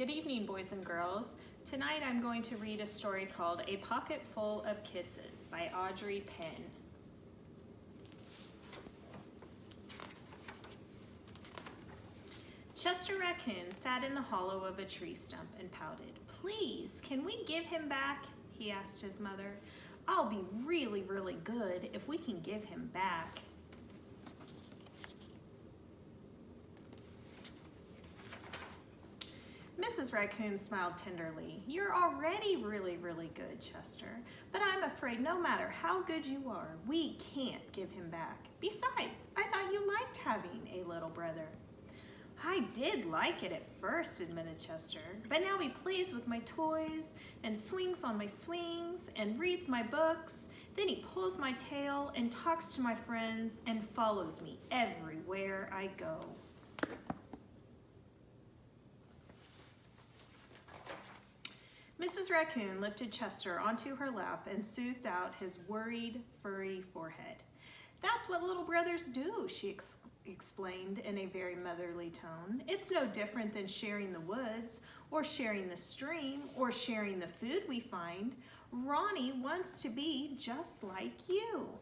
Good evening, boys and girls. Tonight I'm going to read a story called A Pocket Full of Kisses by Audrey Penn. Chester Raccoon sat in the hollow of a tree stump and pouted. "Please, can we give him back?" he asked his mother. "I'll be really, really good if we can give him back." Mrs. Raccoon smiled tenderly. "You're already really, really good, Chester, but I'm afraid no matter how good you are, we can't give him back. Besides, I thought you liked having a little brother." "I did like it at first," admitted Chester, "but now he plays with my toys and swings on my swings and reads my books. Then he pulls my tail and talks to my friends and follows me everywhere I go." Mrs. Raccoon lifted Chester onto her lap and soothed out his worried, furry forehead. "That's what little brothers do," she explained in a very motherly tone. "It's no different than sharing the woods, or sharing the stream, or sharing the food we find. Ronnie wants to be just like you."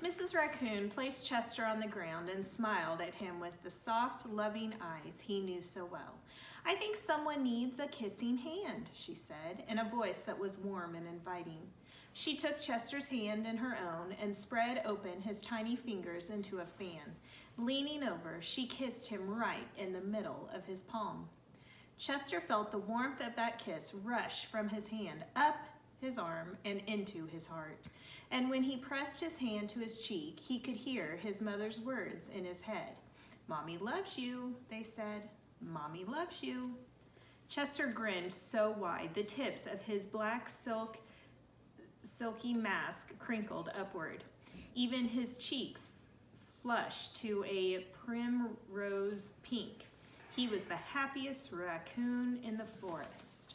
Mrs. Raccoon placed Chester on the ground and smiled at him with the soft, loving eyes he knew so well. "I think someone needs a kissing hand," she said, in a voice that was warm and inviting. She took Chester's hand in her own and spread open his tiny fingers into a fan. Leaning over, she kissed him right in the middle of his palm. Chester felt the warmth of that kiss rush from his hand up his arm and into his heart. And when he pressed his hand to his cheek, he could hear his mother's words in his head. "Mommy loves you," they said. "Mommy loves you." Chester grinned so wide, the tips of his black silky mask crinkled upward. Even his cheeks flushed to a primrose pink. He was the happiest raccoon in the forest.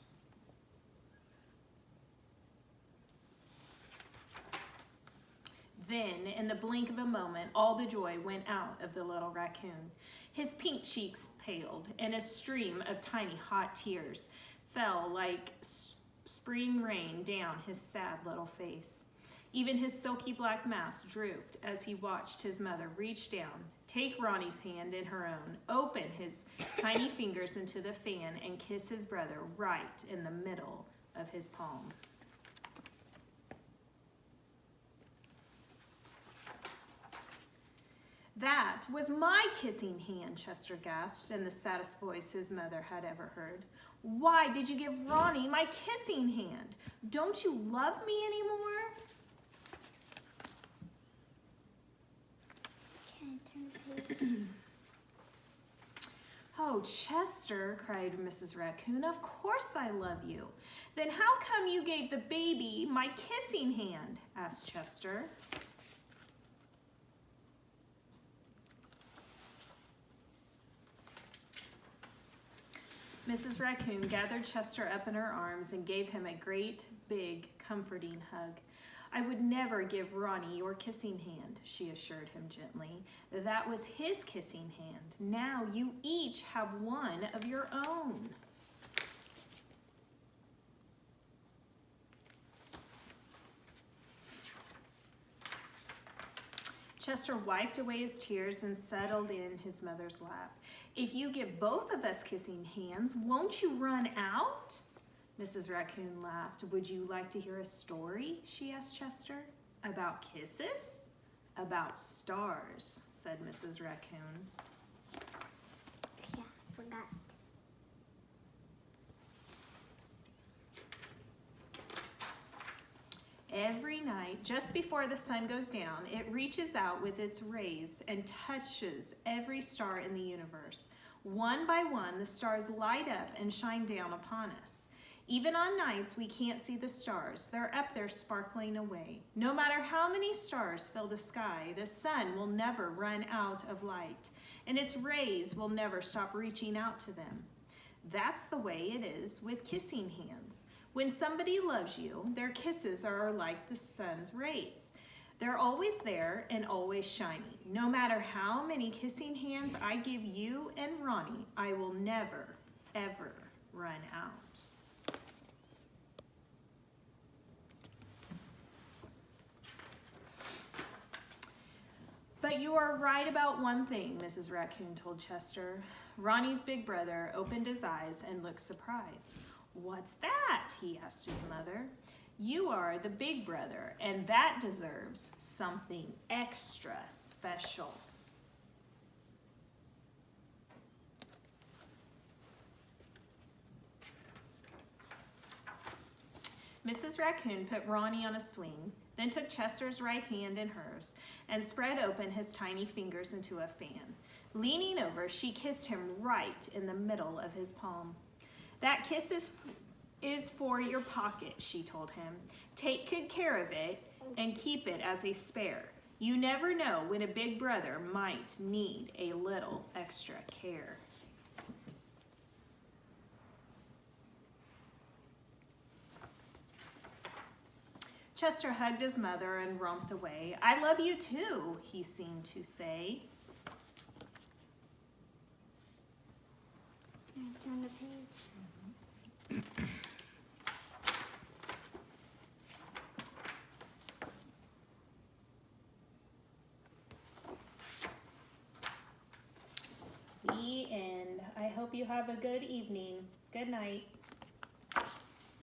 Then, in the blink of a moment, all the joy went out of the little raccoon. His pink cheeks paled, and a stream of tiny hot tears fell like spring rain down his sad little face. Even his silky black mask drooped as he watched his mother reach down, take Ronnie's hand in her own, open his tiny fingers into the fan, and kiss his brother right in the middle of his palm. "That was my kissing hand," Chester gasped in the saddest voice his mother had ever heard. "Why did you give Ronnie my kissing hand? Don't you love me anymore?" Can I turn the page? "Oh, Chester," cried Mrs. Raccoon, "of course I love you. Then how come you gave the baby my kissing hand?" asked Chester. Mrs. Raccoon gathered Chester up in her arms and gave him a great, big, comforting hug. "I would never give Ronnie your kissing hand," she assured him gently. "That was his kissing hand. Now you each have one of your own." Chester wiped away his tears and settled in his mother's lap. "If you give both of us kissing hands, won't you run out?" Mrs. Raccoon laughed. "Would you like to hear a story?" she asked Chester. "About kisses?" "About stars," said Mrs. Raccoon. Yeah, I forgot. Every night, just before the sun goes down, it reaches out with its rays and touches every star in the universe. One by one, the stars light up and shine down upon us. Even on nights we can't see the stars, they're up there sparkling away. No matter how many stars fill the sky, the sun will never run out of light, and its rays will never stop reaching out to them. That's the way it is with kissing hands. When somebody loves you, their kisses are like the sun's rays. They're always there and always shiny. No matter how many kissing hands I give you and Ronnie, I will never, ever run out. But you are right about one thing, Mrs. Raccoon told Chester. Ronnie's big brother opened his eyes and looked surprised. What's that? He asked his mother. You are the big brother, and that deserves something extra special. Mrs. Raccoon put Ronnie on a swing, then took Chester's right hand in hers and spread open his tiny fingers into a fan. Leaning over, she kissed him right in the middle of his palm. That kiss is for your pocket, she told him. Take good care of it and keep it as a spare. You never know when a big brother might need a little extra care. Chester hugged his mother and romped away. I love you too, he seemed to say. Turn the page. The end. I hope you have a good evening. Good night.